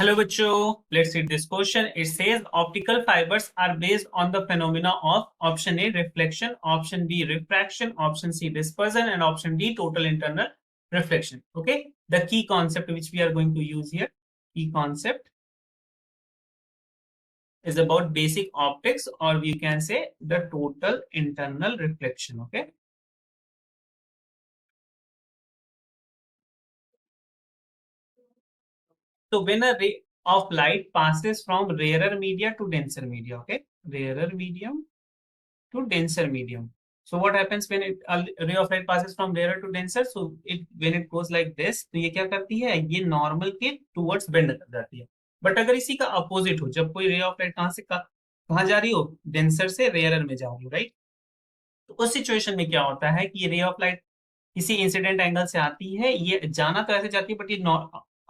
Hello, Bacho. Let's read this question. It says optical fibers are based on the phenomena of option A reflection, option B refraction, option C dispersion, and option D total internal reflection. Okay. The key concept which we are going to use here, key concept is about basic optics, or we can say the total internal reflection. Okay. So when a ray of light passes from rarer media to denser media, okay, rarer medium to denser medium. So what happens when a ray of light passes from rarer to denser? So it when it goes like this, तो ये क्या करती है? ये normal के towards bend कर जाती है. बट अगर इसी का अपोजिट हो, जब कोई रे ऑफ लाइट कहाँ से कहाँ जा रही हो, डेंसर से रेयर में जा रही हो, राइट? तो उस सिचुएशन में क्या होता है कि ये रे ऑफ लाइट किसी इंसिडेंट एंगल से आती है, ये जाना तो ऐसे जाती है, बट ये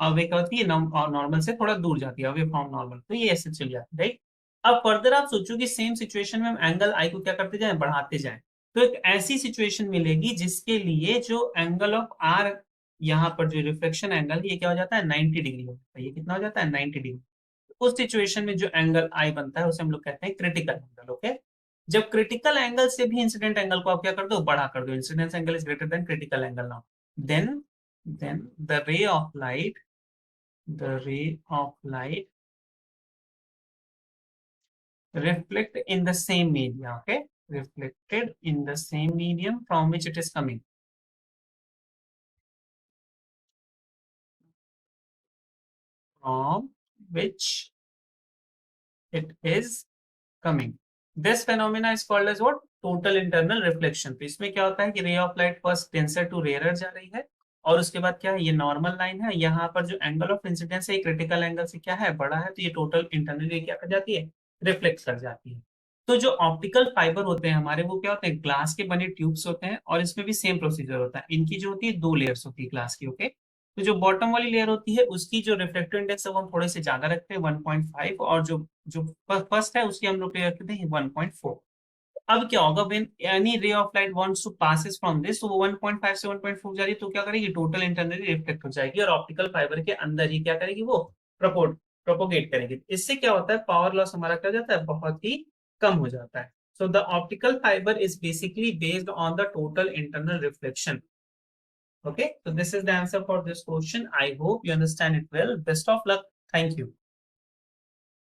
अवे क्या होती है, नॉर्मल से थोड़ा दूर जाती है, अवे फ्रॉम नॉर्मल, तो ये ऐसे चली जाती है, राइट? अब फर्दर आप सोचो कि सेम सिचुएशन में हम एंगल आई को क्या करते जाएं, बढ़ाते जाएं, तो एक ऐसी सिचुएशन मिलेगी जिसके लिए जो एंगल ऑफ आर, यहाँ पर जो रिफ्लेक्शन एंगल, ये क्या हो जाता है, 90 डिग्री हो जाता है. ये कितना हो जाता है, 90 डिग्री. उस सिचुएशन में जो एंगल आई बनता है उसे हम लोग कहते हैं क्रिटिकल एंगल. ओके. जब क्रिटिकल एंगल से भी इंसिडेंट एंगल को आप क्या कर दो, बड़ा कर दो, incidence angle is greater than critical angle now, then the ray of light, the ray of light reflect in the same medium, okay, reflected in the same medium from which it is coming, from which it is coming. This phenomena is called as what? Total internal reflection. तो इसमें क्या होता है कि ray of light first denser to rare जा रही है, और उसके बाद क्या है, ये नॉर्मल लाइन है, यहाँ पर जो एंगल ऑफ इंसिडेंस है क्रिटिकल एंगल से क्या है, बड़ा है, तो ये टोटल इंटरनली क्या कर जाती है, रिफ्लेक्ट कर जाती है. तो जो ऑप्टिकल फाइबर होते हैं हमारे, वो क्या होते हैं, ग्लास के बने ट्यूब्स होते हैं, और इसमें भी सेम प्रोसीजर होता है. इनकी जो होती है दो लेयर्स होती है ग्लास की. ओके. तो जो बॉटम वाली लेयर होती है उसकी जो रिफ्लेक्टिव इंडेक्स है वो हम थोड़े से ज्यादा रखते हैं, 1.5, और जो जो फर्स्ट है उसकी हम लोग रखते हैं 1.4. अब क्या होगा, when any ray of light wants to passes from this, तो वो 1.5 से 1.4 जा रही है, तो क्या करेगी, टोटल इंटरनली रिफ्लेक्ट हो जाएगी, और ऑप्टिकल फाइबर के अंदर ही क्या करेगी, वो प्रोपोगेट करेगी. इससे क्या होता है, पावर लॉस हमारा क्या हो जाता है, बहुत ही कम हो जाता है. So the optical fiber is basically based on the total internal reflection. Okay, so this is the answer for this question. I hope you understand it well. Best of luck. Thank you.